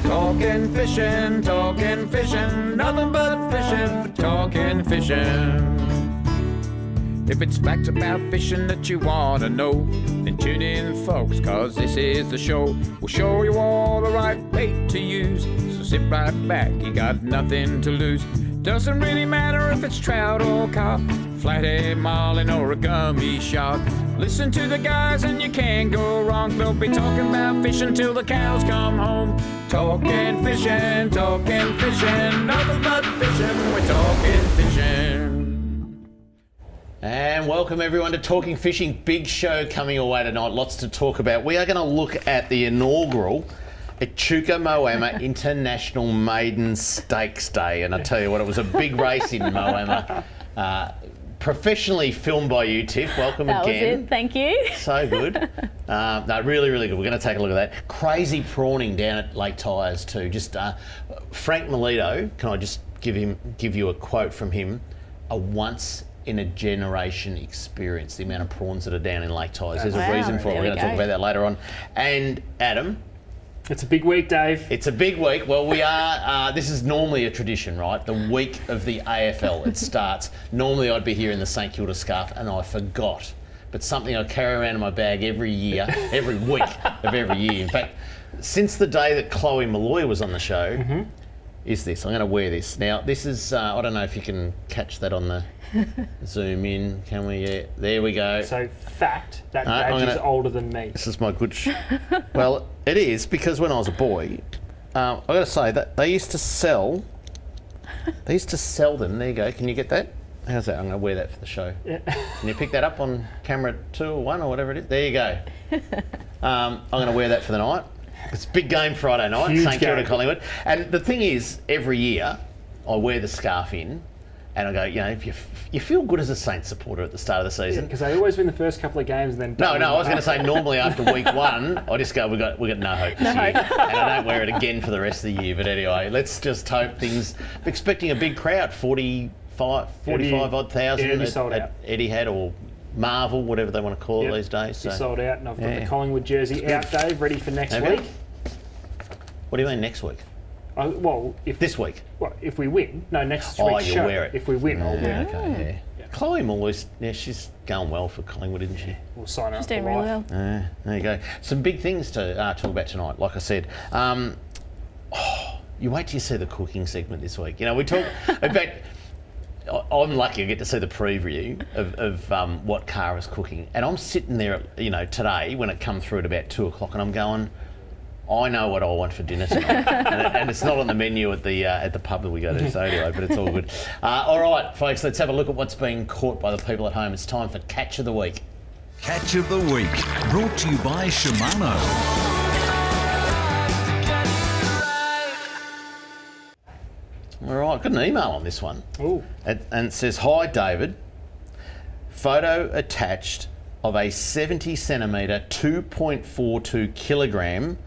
Talking fishing, nothing but fishing, talking fishing. If it's facts about fishing that you want to know, then tune in, folks, cause this is the show. We'll show you all the right bait to use, so sit right back, you got nothing to lose. Doesn't really matter if it's trout or carp, flathead, marlin or a gummy shark. Listen to the guys and you can't go wrong. They'll be talking about fishing till the cows come home. Talking fishing, nothing but fishing, we're talking fishing. And welcome everyone to Talking Fishing. Big show coming away tonight, lots to talk about. We are going to look at the inaugural Achuko Moana International Maiden Stakes Day. And I tell you what, it was a big race in Moana. Professionally filmed by you, Tiff. Welcome that again. That was it, thank you. So good. No, really, really good. We're going to take a look at that. Crazy prawning down at Lake Tyers too. Just Frank Melito, can I just give you a quote from him? A once in a generation experience, the amount of prawns that are down in Lake Tyers. There's a reason for it. We're going to talk about that later on. And Adam. It's a big week, Dave. It's a big week. Well, we are, this is normally a tradition, right? The week of the AFL, it starts. Normally I'd be here in the St Kilda scarf and I forgot. But something I carry around in my bag every year, every week of every year. In fact, since the day that Chloe Malloy was on the show, is this. I'm going to wear this. Now, this is, I don't know if you can catch that on the zoom in. Can we? Yeah, there we go. So, fact, that badge is older than me. This is my good... Well, it is, because when I was a boy, I've got to say that they used to sell them. There you go. Can you get that? How's that? I'm going to wear that for the show. Yeah. Can you pick that up on camera 2 or 1 or whatever it is? There you go. I'm going to wear that for the night. It's a big game Friday night, St Kilda Collingwood. And the thing is, every year I wear the scarf in and I go, you know, if you feel good as a Saints supporter at the start of the season. Because they always win the first couple of games and then... No, I was going to say normally after week 1, I just go, we got no hope this year. And I don't wear it again for the rest of the year. But anyway, let's just hope things... Expecting a big crowd, 45 odd thousand at Etihad or Marvel, whatever they want to call it these days. So. Sold out, and I've got the Collingwood jersey out, Dave, ready for next week. What do you mean next week? This week. Well, if we win. No, next week's show. You'll wear it. If we win, I'll wear it. Okay, yeah. Chloe Malloy, she's going well for Collingwood, isn't she? We'll sign her up for life. She's doing really well. There you go. Some big things to talk about tonight, like I said. You wait till you see the cooking segment this week. You know, we talk... In fact... I'm lucky I get to see the preview of what Cara's cooking. And I'm sitting there, you know, today when it come through at about 2 o'clock and I'm going, I know what I want for dinner tonight. and it's not on the menu at the pub that we go to, so anyway, but it's all good. All right, folks, let's have a look at what's being caught by the people at home. It's time for Catch of the Week. Catch of the Week, brought to you by Shimano. All right, got an email on this one. Ooh. And it says, "Hi, David. Photo attached of a 70 centimetre, 2.42 kilogram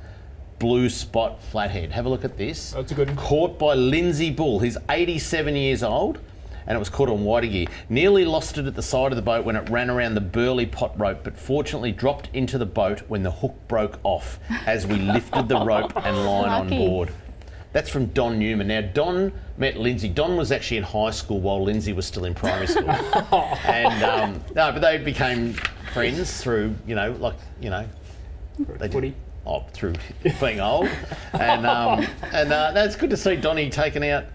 blue spot flathead." Have a look at this. That's a good one. Caught by Lindsay Bull. He's 87 years old and it was caught on white gear. Nearly lost it at the side of the boat when it ran around the burley pot rope, but fortunately dropped into the boat when the hook broke off as we lifted the rope and line on board. That's from Don Newman. Now, Don met Lindsay. Don was actually in high school while Lindsay was still in primary school. And, but they became friends through, footy. Through being old. And it's good to see Donnie taking out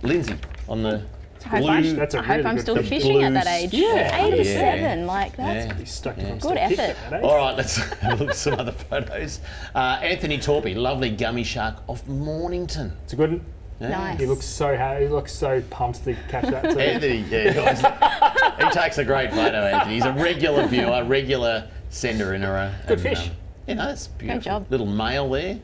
Lindsay on the I hope I'm still fishing at that age. Yeah. 87, that's good effort. All right, let's have a look at some other photos. Anthony Torpy, lovely gummy shark off Mornington. It's a good one. Yeah. Nice. He looks so happy. He looks so pumped to catch that too. Anthony, he takes a great photo, Anthony. He's a regular viewer, regular sender in a... Good fish. That's beautiful. Great job. Little male there.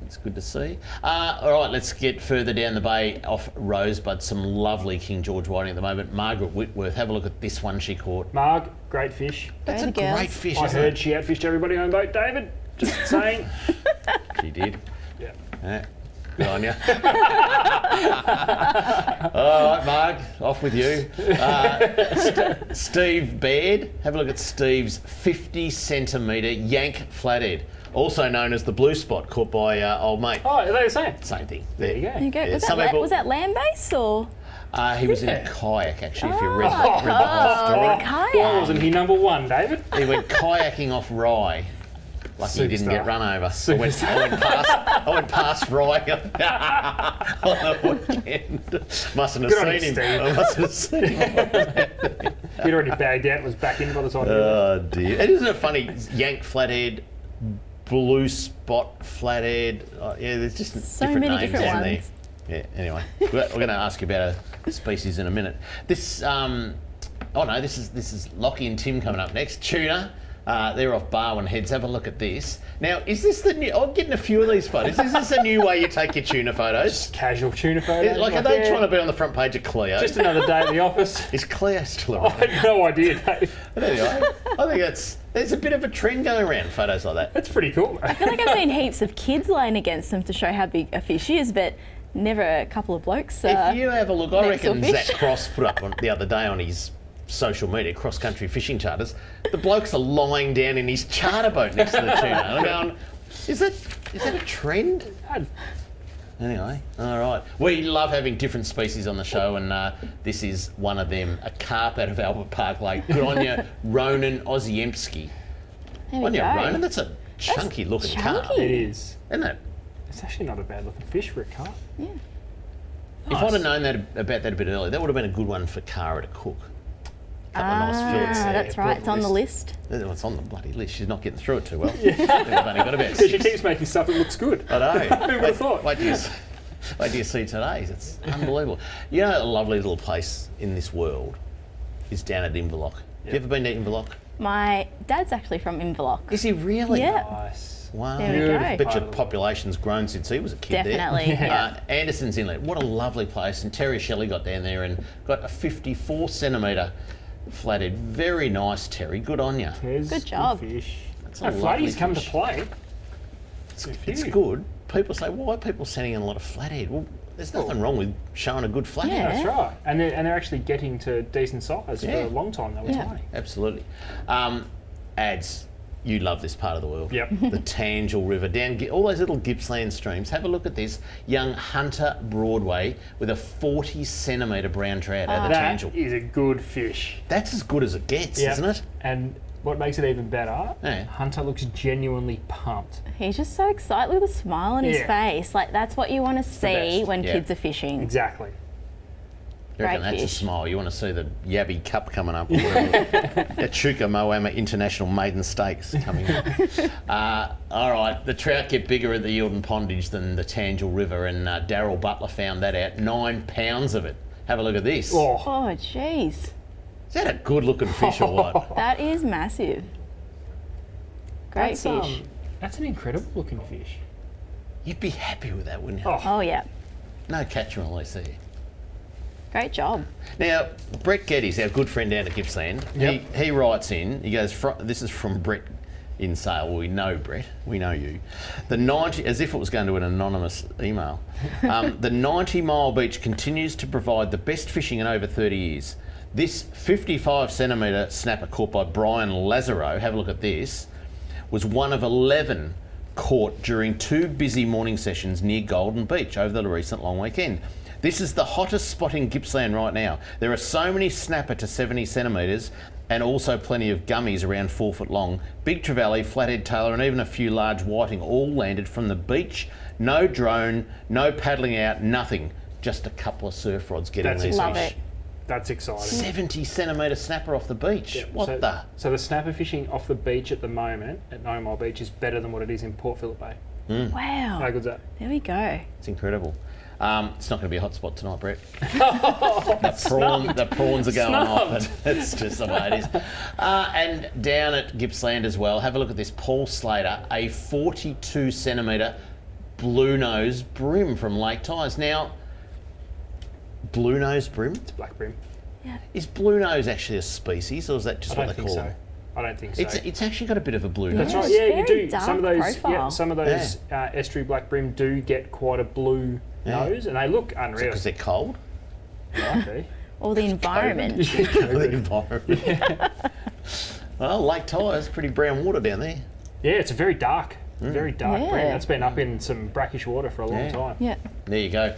It's good to see. All right, let's get further down the bay off Rosebud. Some lovely King George whiting at the moment. Margaret Whitworth, have a look at this one she caught. Marg, great fish. That's a great fish, I heard she outfished everybody on the boat, David. Just saying. She did. Yeah. Good on you. All right, Mark, off with you. Steve Baird, have a look at Steve's 50 centimetre yank flathead. also known as the blue spot, caught by old mate. Oh, are they the same? Same thing. There you go. There you go. Yeah, Was that land-based or? He was in a kayak, actually, if you read the Oh, whole the story. kayak. Why wasn't he number one, David? He went kayaking off Rye. Lucky he didn't Superstar. get run over. I went past Rye on the weekend. Mustn't have Good on seen you, him. Steve. I mustn't have seen him. He'd already bagged out and was back in by the time he Oh dear. Isn't it funny? Yank flathead, blue spot flathead. Oh, yeah, there's just So different many names different down ones. there. Yeah, anyway. We're going to ask you about a species in a minute. This, this is Lockie and Tim coming up next. Tuna. They're off Barwon Heads. Have a look at this. Now, is this the new... I'm getting a few of these photos. Is this a new way you take your tuna photos? Casual tuna photo. Are they trying to be on the front page of Cleo? Just another day at the office. Is Cleo still I around? had no idea, Dave. Anyway, I think there's a bit of a trend going around, photos like that. That's pretty cool. I feel like I've seen heaps of kids laying against them to show how big a fish is, but never a couple of blokes. If you have a look, I next to a reckon fish. Zach Cross put up the other day on his social media, cross-country fishing charters, the blokes are lying down in his charter boat next to the tuna. And I'm going, is that a trend? Anyway, all right. We love having different species on the show, and this is one of them, a carp out of Albert Park Lake. Good on you, Ronan Oziemski. There we On you, go. Ronan. That's a chunky-looking carp. chunky. It is. Isn't it? It's actually not a bad looking fish for a carp. Yeah. If I'd have known about that a bit earlier, that would have been a good one for Cara to cook. A couple of nice fillets there. That's right. It's on the list. It's on the bloody list. She's not getting through it too well. I've only got about She 6. keeps making stuff that looks good. I know. Who would have thought? Wait till you see today's. It's unbelievable. You know, a lovely little place in this world is down at Inverloch. Have you ever been to Inverloch? My dad's actually from Inverloch. Is he really? Yeah. Nice. Wow. There we go. I bet your population's grown since he was a kid Definitely. there. Yeah. Anderson's Inlet. What a lovely place. And Terry Shelley got down there and got a 54 centimetre flathead. Very nice, Terry. Good on you. Good job. Fish. That's No, a lovely flatties come to fish. play. It's good. People say, why are people sending in a lot of flathead? Well, there's nothing wrong with showing a good flathead. Yeah. That's right. And they're actually getting to decent size. For Yeah. a long time they were Yeah. tiny. Absolutely. Ads. You love this part of the world. Yep. The Tangel River, down all those little Gippsland streams. Have a look at this young Hunter Broadway with a 40 centimetre brown trout out of the That Tangel. is a good fish. That's as good as it gets, Yep. isn't it? And what makes it even better, Yeah. Hunter looks genuinely pumped. He's just so excited with a smile on his Yeah. face. Like, that's what you want to see best. when Yeah. kids are fishing. Exactly. You reckon Great that's fish. a smile. You want to see the Yabby Cup coming up. Or Achuko Moana International Maiden Stakes coming up. All right, the trout get bigger at the Eildon Pondage than the Tangel River, and Daryl Butler found that out. 9 pounds of it. Have a look at this. Oh, Oh, jeez. Is that a good looking fish or what? That is massive. Great fish. That's an incredible looking fish. You'd be happy with that, wouldn't you? Oh. Oh, yeah. No catch and release there. Great job. Now, Brett Geddes, our good friend down at Gippsland, Yep. he writes in, he goes, this is from Brett in Sale. Well, we know Brett, we know you. The 90, as if it was going to an anonymous email, the 90-mile beach continues to provide the best fishing in over 30 years. This 55 centimetre snapper caught by Brian Lazaro, have a look at this, was one of 11 caught during 2 busy morning sessions near Golden Beach over the recent long weekend. This is the hottest spot in Gippsland right now. There are so many snapper to 70 centimetres and also plenty of gummies around 4 foot long. Big trevally, flathead tailor and even a few large whiting all landed from the beach. No drone, no paddling out, nothing. Just a couple of surf rods getting That's these Love fish. it. That's exciting. 70 centimetre snapper off the beach. Yeah, What the? So the snapper fishing off the beach at the moment at 9 Mile Beach is better than what it is in Port Phillip Bay. Wow. How good's that? There we go. It's incredible. It's not going to be a hot spot tonight, Brett. The prawns are going off. And it's just the way it is. And down at Gippsland as well, have a look at this. Paul Slater, a 42 centimetre blue nose brim from Lake Tyers. Now, blue nose brim? It's black brim. Is blue nose actually a species, or is that just I what don't they think call so. it? I don't think so. It's actually got a bit of a blue That's nose. right. it's Yeah, you very do. dark Some of those, profile. some of those estuary black brim do get quite a blue nose, and they look unreal. Because they're cold. Might be. Or the environment. The environment. Well, Lake Tyers, pretty brown water down there. Yeah, it's very dark. Very dark Yeah. Brim. That's been up in some brackish water for a long time. Yeah. There you go.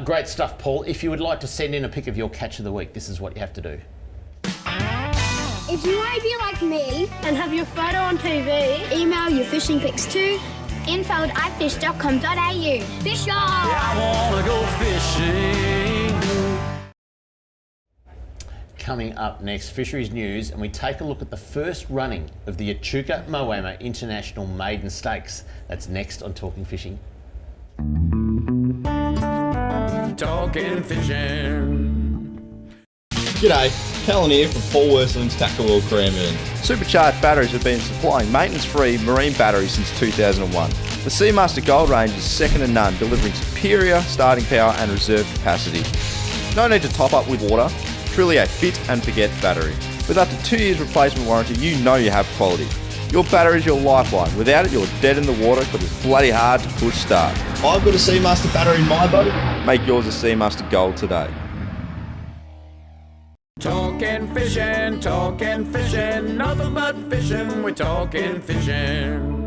Great stuff, Paul. If you would like to send in a pic of your catch of the week, this is what you have to do. If you want to be like me and have your photo on TV, email your fishing pics to info@ifish.com.au. Fish on! I wanna go fishing. Coming up next, Fisheries News, and we take a look at the first running of the Achuko Moana International Maiden Stakes. That's next on Talking Fishing. Talking fishing. G'day, Callan here from Paul Worsland's Tackle World Cranbourne. Supercharged batteries have been supplying maintenance-free marine batteries since 2001. The Seamaster Gold range is second to none, delivering superior starting power and reserve capacity. No need to top up with water, truly a fit and forget battery. With up to 2 years replacement warranty, you know you have quality. Your battery is your lifeline. Without it, you're dead in the water because it's bloody hard to push start. I've got a Seamaster battery in my boat. Make yours a Seamaster Gold today. Talking fishing, nothing but fishing, we're talking fishing.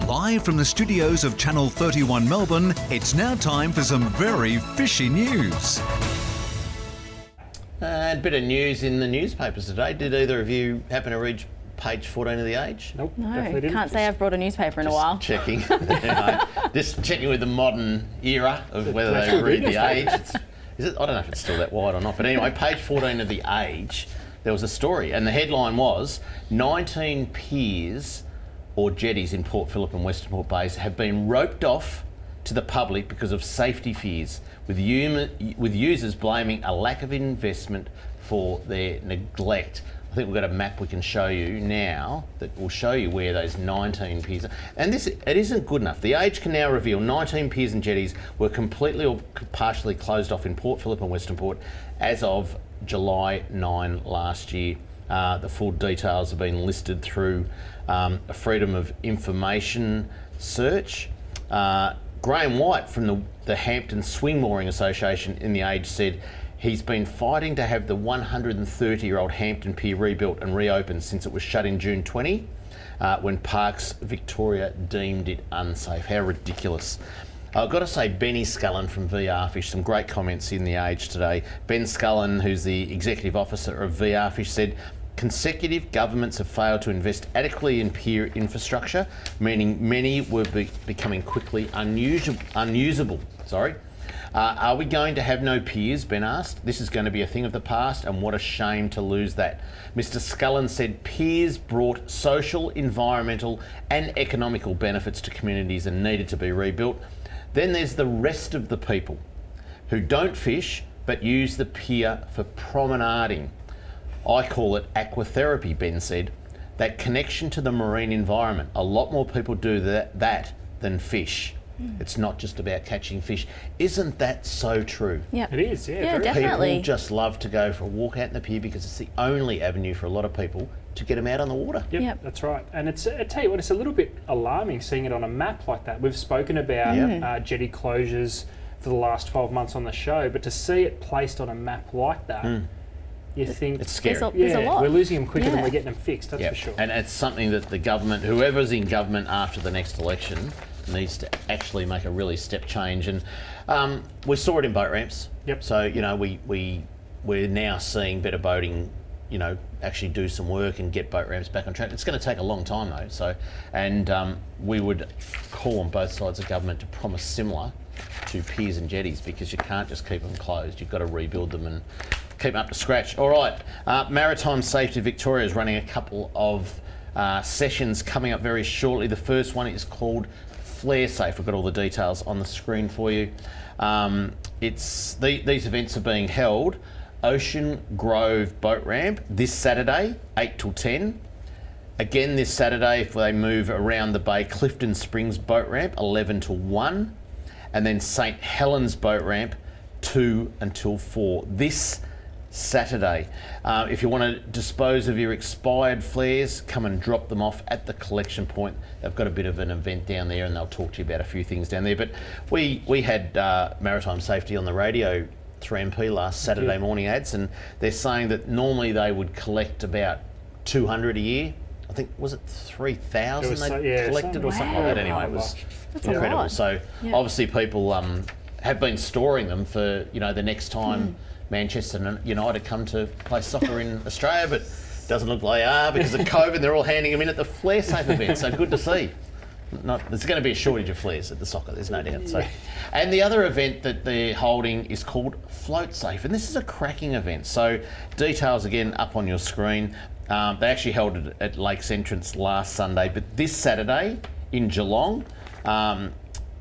Live from the studios of Channel 31 Melbourne, it's now time for some very fishy news. A bit of news in the newspapers today. Did either of you happen to read page 14 of the Age? Nope, No, definitely didn't. can't say I've brought a newspaper in a while. Checking. Just checking with the modern era of whether they Actually read read the Age. Is it? I don't know if it's still that wide or not. But anyway, page 14 of the Age, there was a story, and the headline was 19 piers or jetties in Port Phillip and Western Port Bays have been roped off to the public because of safety fears, with users blaming a lack of investment for their neglect. I think we've got a map we can show you now that will show you where those 19 piers are. And it isn't good enough. The Age can now reveal 19 piers and jetties were completely or partially closed off in Port Phillip and Western Port as of July 9 last year. The full details have been listed through a Freedom of Information search. Graham White from the Hampton Swing Mooring Association in the Age said he's been fighting to have the 130-year-old Hampton Pier rebuilt and reopened since it was shut in June 20 when Parks Victoria deemed it unsafe. How ridiculous. I've got to say, Benny Scullen from VR Fish, some great comments in the Age today. Ben Scullen, who's the executive officer of VR Fish, said consecutive governments have failed to invest adequately in pier infrastructure, meaning many were becoming quickly unusable. Are we going to have no piers, Ben asked. This is going to be a thing of the past, and what a shame to lose that. Mr Scullen said piers brought social, environmental and economical benefits to communities and needed to be rebuilt. Then there's the rest of the people who don't fish but use the pier for promenading. I call it aquatherapy, Ben said. That connection to the marine environment. A lot more people do that than fish. It's not just about catching fish. Isn't that so true? Yeah. It is, yeah. Yeah, very- definitely. People just love to go for a walk out in the pier because it's the only avenue for a lot of people to get them out on the water. Yep, Yep. that's right. And I tell you what, it's a little bit alarming seeing it on a map like that. We've spoken about jetty closures for the last 12 months on the show, but to see it placed on a map like that, you think... It's scary. There's a lot. We're losing them quicker than Yeah. we're getting them fixed, that's Yep. for sure. And it's something that the government, whoever's in government after the next election, needs to actually make a really step change. And we saw it in boat ramps. Yep. So, you know, we're now seeing Better Boating, you know, actually do some work and get boat ramps back on track. It's going to take a long time though. So, and we would call on both sides of government to promise similar to piers and jetties, because you can't just keep them closed. You've got to rebuild them and keep them up to scratch. All right, Maritime Safety Victoria is running a couple of sessions coming up very shortly. The first one is called Flare Safe. We've got all the details on the screen for you. These events are being held Ocean Grove Boat Ramp this Saturday, 8 till 10. Again this Saturday, if they move around the bay, Clifton Springs Boat Ramp, 11 till 1. And then St Helens Boat Ramp, 2 until 4. This Saturday. If you want to dispose of your expired flares, come and drop them off at the collection point. They've got a bit of an event down there and they'll talk to you about a few things down there. But we had Maritime Safety on the radio 3MP last Saturday morning ads, and they're saying that normally they would collect about 200 a year I think, was it 3,000 was they so- yeah, collected or something like that? Anyway, it was That's a incredible. lot. So obviously people have been storing them for, the next time Manchester United come to play soccer in Australia, but doesn't look like they are because of COVID. They're all handing them in at the Flare Safe event, so good to see. There's going to be a shortage of flares at the soccer, there's no doubt. So, and the other event that they're holding is called Float Safe, and this is a cracking event. So details again up on your screen. They actually held it at Lakes Entrance last Sunday, but this Saturday in Geelong,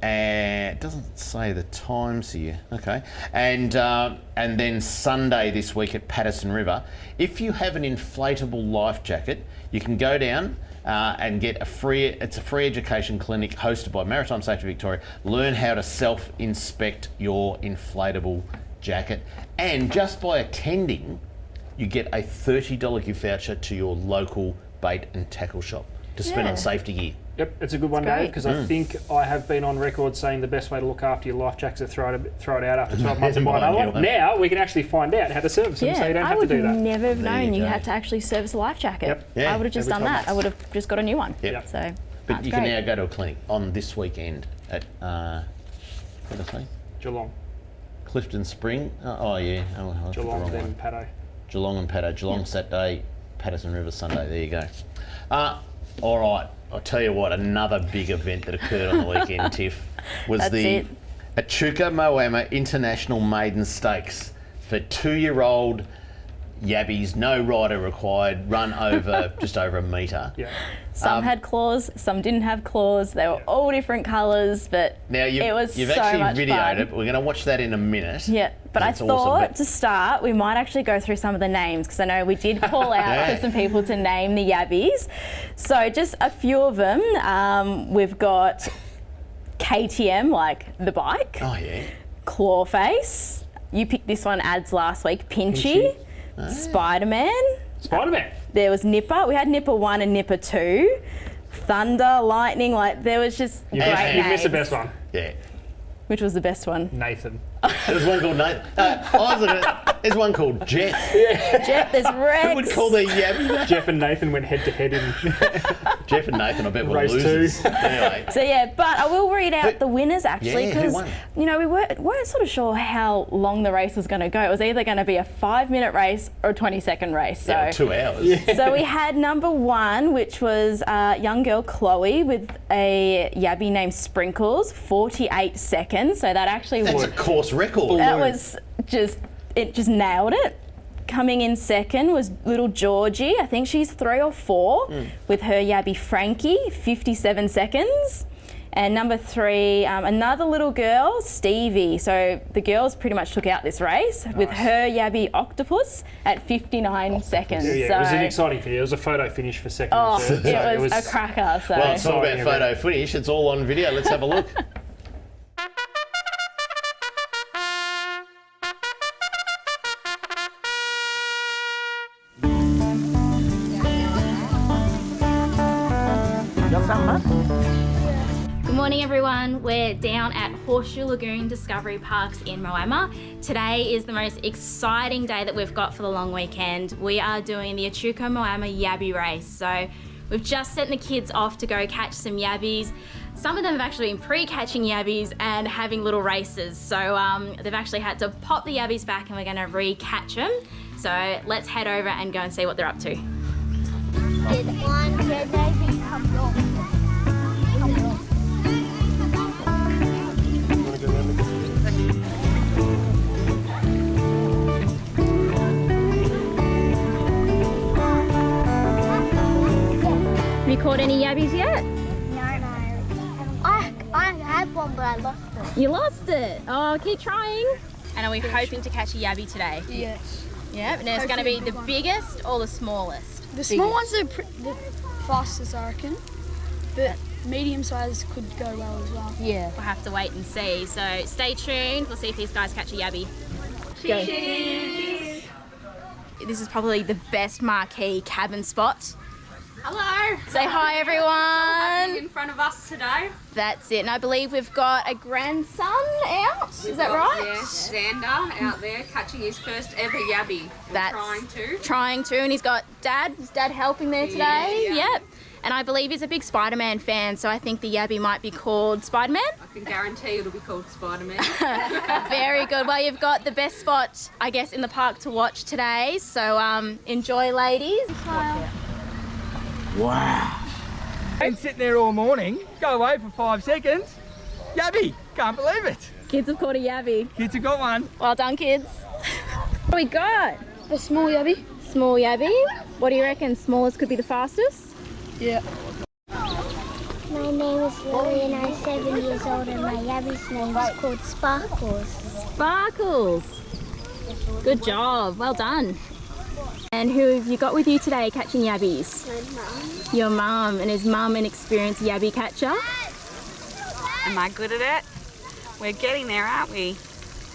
and it doesn't say the times here. Okay, and then Sunday this week at Patterson River. If you have an inflatable life jacket, you can go down and get it's a free education clinic hosted by Maritime Safety Victoria. Learn how to self-inspect your inflatable jacket, and just by attending, you get a $30 gift voucher to your local bait and tackle shop to spend on safety gear. Yep, it's a good one, Dave, because I think I have been on record saying the best way to look after your life jacket is to throw it out after 12 months and buy another one. Now we can actually find out how to service them, so you don't have to do that. I would never have known you go. had to actually service a life jacket. Yep. Yeah, I would have just every done 12 that. I would have just got a new one. Yep. So, But you great. can now go to a clinic on this weekend at, what did I say? Geelong. Clifton Spring. Oh yeah. Oh, I put the Geelong, wrong then one. Paddo. Geelong and Paddo. Geelong Saturday, Patterson River Sunday. There you go. All right. I'll tell you what, another big event that occurred on the weekend, Tiff, was That's the it. Achuko Moana International Maiden Stakes for 2-year-old Yabbies, no rider required, run over just over a metre. Yeah. Some had claws, some didn't have claws. They were all different colours, but Now it was you've so actually much videoed fun. it, but we're going to watch that in a minute. Yeah, but I That's thought awesome, but- to start we might actually go through some of the names because I know we did call out for some people to name the Yabbies. So just a few of them. We've got KTM, like the bike. Oh yeah. Clawface. You picked this one ads last week. Pinchy. Spider-Man. Spider-Man. There was Nipper. We had Nipper 1 and Nipper 2. Thunder, Lightning, like there was just You great missed, you names. missed the best one. Yeah. Which was the best one? Nathan. There's one called Nathan. There's one called Jeff. Jeff, there's Rex. Who would call their Yabby that? Jeff and Nathan went head to head in. Jeff and Nathan, I bet, were Race losers. 2. Anyway. So yeah, but I will read out the winners actually Yeah, who because won? we weren't sort of sure how long the race was going to go. It was either going to be a 5-minute race or a 20-second race. So, Yeah, 2 hours. so we had number 1, which was a young girl Chloe with a Yabby named Sprinkles, 48 seconds. So that actually That's a course record. that was just nailed it. Coming in second was little Georgie. I think she's 3 or 4 with her Yabby Frankie, 57 seconds. And number 3, another little girl, Stevie. So the girls pretty much took out this race with her Yabby Octopus at 59 seconds. Yeah, so it was an exciting finish. It was a photo finish for second and third. it So was a cracker. So Well, it's all about Exciting photo finish. It's all on video. Let's have a look. Good morning everyone, we're down at Horseshoe Lagoon Discovery Parks in Moana. Today is the most exciting day that we've got for the long weekend. We are doing the Achuko Moana Yabby race. So we've just sent the kids off to go catch some Yabbies. Some of them have actually been pre-catching Yabbies and having little races. So they've actually had to pop the Yabbies back and we're gonna re-catch them. So let's head over and go and see what they're up to. Did one red navy come off? Have you caught any Yabbies yet? No. I had one, but I lost it. You lost it. Oh, keep trying. And are we hoping to catch a Yabby today? Yes. Yeah, and it's going to be the biggest or the smallest? The small ones are the fastest, I reckon. But medium size could go well as well. Yeah. We'll have to wait and see. So stay tuned. We'll see if these guys catch a Yabby. Go. This is probably the best marquee cabin spot Hello. Say hi, everyone. In front of us today. That's it. And I believe we've got a grandson out. Is that right? Yeah, Xander out there catching his first ever yabby. That's Trying to. And he's got Dad. Is Dad helping there today? Yeah. Yep. And I believe he's a big Spider-Man fan, so I think the yabby might be called Spider-Man. I can guarantee it'll be called Spider-Man. Very good. Well, you've got the best spot, I guess, in the park to watch today. So enjoy, ladies. Wow. Been sitting there all morning, go away for 5 seconds. Yabby, can't believe it. Kids have caught a yabby. Kids have got one. Well done, kids. What do we got? A small yabby. Small yabby. What do you reckon? Smallest could be the fastest? Yeah. My name is Lily and I'm 7 years old and my yabby's name is called Sparkles. Sparkles. Good job. Well done. And who have you got with you today catching yabbies? My mum. Your mum. And is mum an experienced yabby catcher? Am I good at it? We're getting there, aren't we?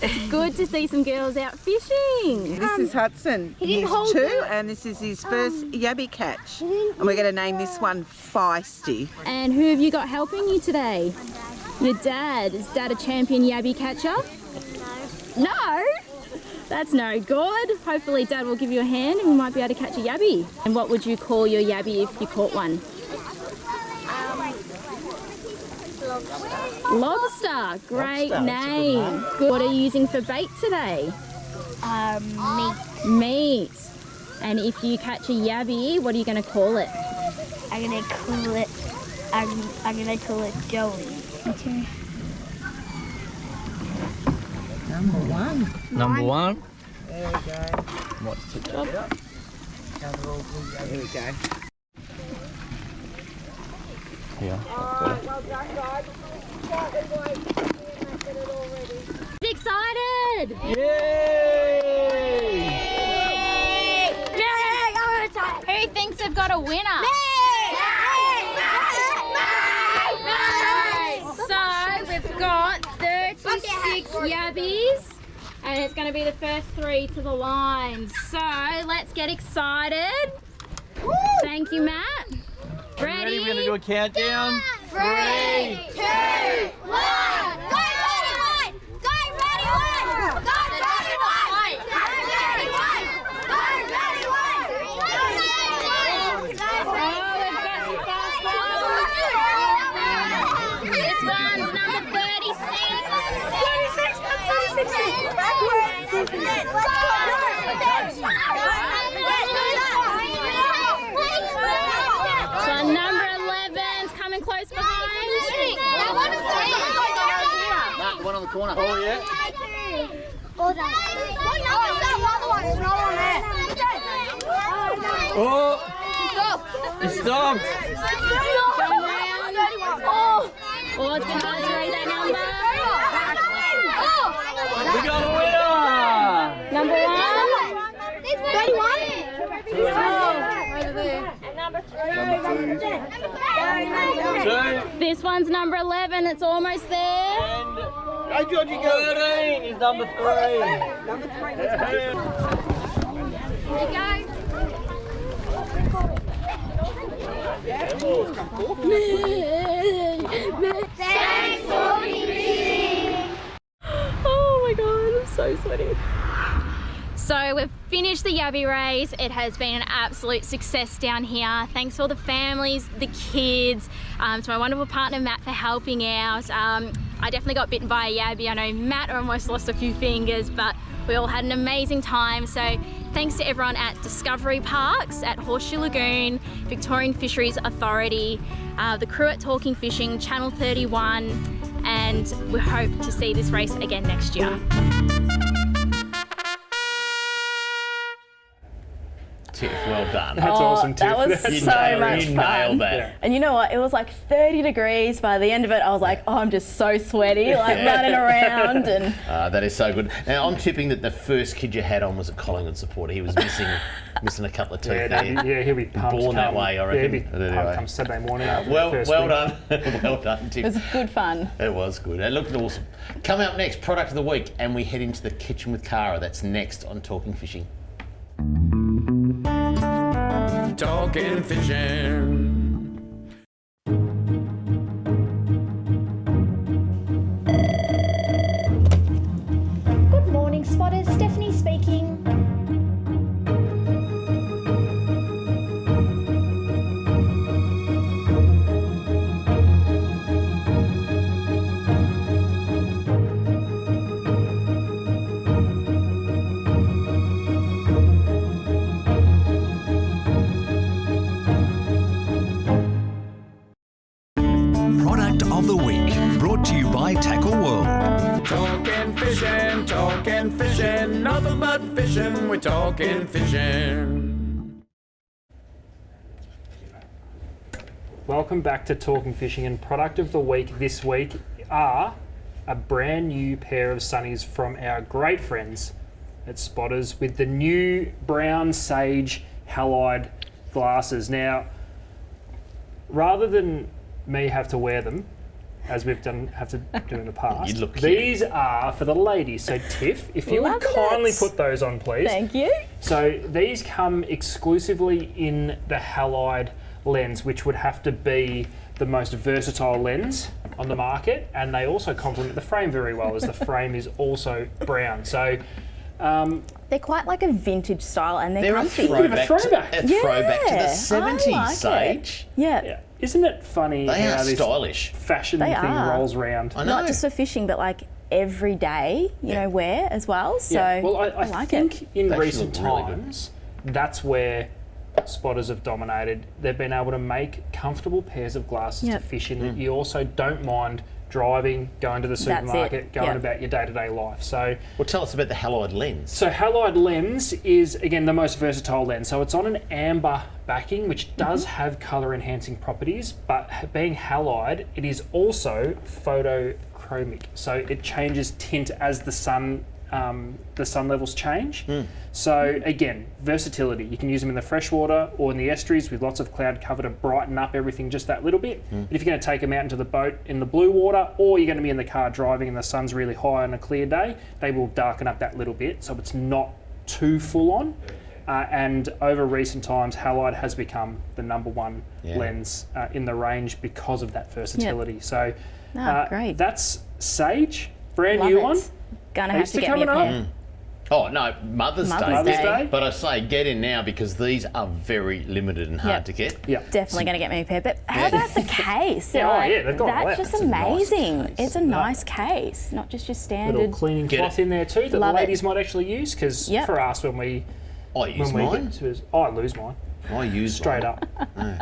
It's good to see some girls out fishing. This is Hudson. He's 2 and this is his first yabby catch. And we're going to name this one Feisty. And who have you got helping you today? Your dad. Is Dad a champion yabby catcher? No. No? That's no good. Hopefully Dad will give you a hand and we might be able to catch a yabby. And what would you call your yabby if you caught one? Lobster. Great name. Good. What are you using for bait today? Meat. Meat. And if you catch a yabby, what are you going to call it? I'm gonna call it. I'm gonna call it Joey. Okay. Number one. There we go. What's the job? Here we go. Yeah. Well done, guys. Excited! Yay! Who thinks they've got a winner? So we've got 36 yabbies and it's going to be the first 3 to the line. So let's get excited. Thank you, Matt. Ready? We're going to do a countdown. 3, 2, 1. Go ready one. Go ready one. Go ready one. Go ready one. Go ready one. Oh, we've got some fast ones. This one's number 36. 36. So number 11's coming close behind. Mark, one on the corner. Oh, yeah? Oh! He stopped! Oh, it's been hard to read that number. We got a winner! Number 2. This one's number 11. It's almost there. Go, Georgie, go. 13 is number 3. Number 3. There you go. Thanks for fishing. Oh my god, I'm so sweaty. So we've finished the yabby race. It has been an absolute success down here. Thanks for all the families, the kids, to my wonderful partner Matt for helping out. I definitely got bitten by a yabby. I know Matt almost lost a few fingers, but we all had an amazing time. So thanks to everyone at Discovery Parks, at Horseshoe Lagoon, Victorian Fisheries Authority, the crew at Talking Fishing, Channel 31, and we hope to see this race again next year. Tiff, well done. That's awesome, Tiff. That was so much You fun. nailed that. Yeah. And you know what? It was like 30 degrees by the end of it. I was like, oh, I'm just so sweaty, like running around. And That is so good. Now, I'm tipping that the first kid you had on was a Collingwood supporter. He was missing a couple of teeth there. Yeah, he'll be pumped. Born that way, I reckon. Yeah, he'll be But anyway. pumped come Saturday morning. After the Well first win. done. Well done, Tiff. it was good fun. It was good. It looked awesome. Coming up next, product of the week, and we head into the kitchen with Cara. That's next on Talking Fishing. talking fishing. Good morning, spotters. Stephanie speaking. Product of the week, brought to you by Tackle World. Talking fishing, nothing but fishing, we're talking fishing. Welcome back to Talking Fishing, and product of the week this week are a brand new pair of sunnies from our great friends at Spotters with the new brown sage halide glasses. Now, rather than me have to wear them, as we've have to do in the past, You look cute. these are for the ladies. So Tiff, if you would kindly put those on, please. Thank you. So these come exclusively in the Haloid Lens, which would have to be the most versatile lens on the market, and they also complement the frame very well, as the frame is also brown. So they're quite like a vintage style, and they're They're a comfy. throwback, throwback. to the I 70s, like Sage. it. Yeah. yeah, isn't it funny They how are this stylish. fashion They thing are. rolls around? I know. Not just for fishing, but like every day, you know, wear as well. So Yeah. Well, I like think it. in They actually recent look really good. times, that's where spotters have dominated. They've been able to make comfortable pairs of glasses Yep. to fish in that you also don't mind driving, going to the That's it. supermarket, going Yep. about your day-to-day life. So Well, tell us about the Haloid Lens. So Haloid Lens is, again, the most versatile lens. So it's on an amber backing, which does have colour enhancing properties, but being halide, it is also photochromic. So it changes tint as the sun levels change. So again, versatility. You can use them in the freshwater or in the estuaries with lots of cloud cover to brighten up everything just that little bit. But if you're going to take them out into the boat in the blue water, or you're going to be in the car driving and the sun's really high on a clear day, they will darken up that little bit, so it's not too full on. And over recent times, halide has become the #1 lens in the range because of that versatility. So great. that's Sage, brand Love new it. one. Gonna have Easter to get me a coming pair. up. Oh, no, Mother's Day. Mother's Day. But I say, get in now because these are very limited and hard to get. Yeah. Definitely going to get me a pair. But how about the case? Yeah, oh, Like, yeah, they've got all that's that. just That's a nice amazing. case. It's a nice case, not just your Little standard. cleaning Get cloth it. in there too that Love the it. ladies might actually use, because Yep. for us when we I use mine. I lose mine I use straight mine.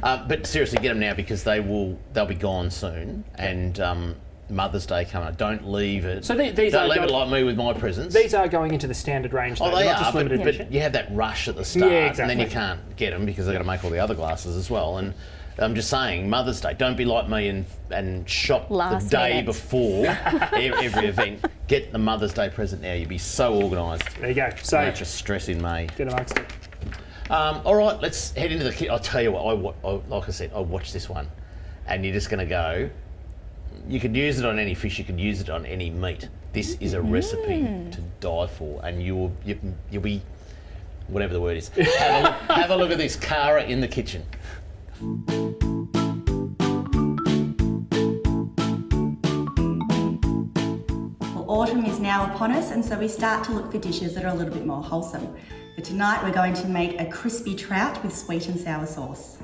up. But seriously, get them now because they'll be gone soon. And Mother's Day coming up. Don't leave it. So these Don't are leave go- it like me with my presents. These are going into the standard range though. Oh, they They're not are, just limited but edition. you have that rush at the start, Yeah, and then you exactly. can't get them because they've got to make all the other glasses as well. And I'm just saying, Mother's Day, don't be like me and shop Last the day minute. before every event. Get the Mother's Day present now. You'll be so organised. There you go. So Don't just stress in May. get amongst it. All right, let's head into the kit. I'll tell you what, like I said, I watched this one, and you're just going to go, you could use it on any fish, you could use it on any meat. This is a recipe to die for, and you'll be, whatever the word is. Have a look at this Cara in the kitchen. Well, autumn is now upon us, and so we start to look for dishes that are a little bit more wholesome. For tonight, we're going to make a crispy trout with sweet and sour sauce.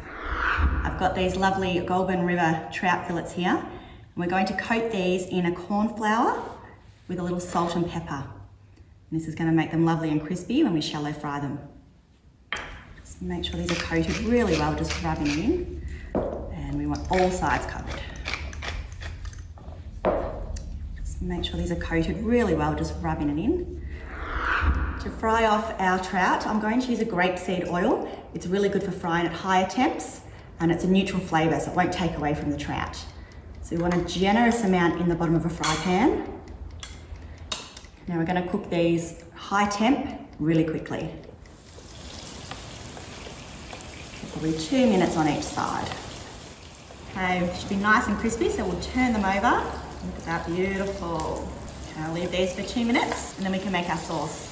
I've got these lovely Goulburn River trout fillets here, and we're going to coat these in a corn flour with a little salt and pepper. And this is going to make them lovely and crispy when we shallow fry them. Just make sure these are coated really well, just rubbing it in. And we want all sides covered. Just make sure these are coated really well, just rubbing it in. To fry off our trout, I'm going to use a grapeseed oil. It's really good for frying at higher temps, and it's a neutral flavour, so it won't take away from the trout. So we want a generous amount in the bottom of a fry pan. Now we're going to cook these high temp really quickly. Probably 2 minutes on each side. Okay, should be nice and crispy, so we'll turn them over. Look at that, beautiful. Okay, I'll leave these for 2 minutes, and then we can make our sauce.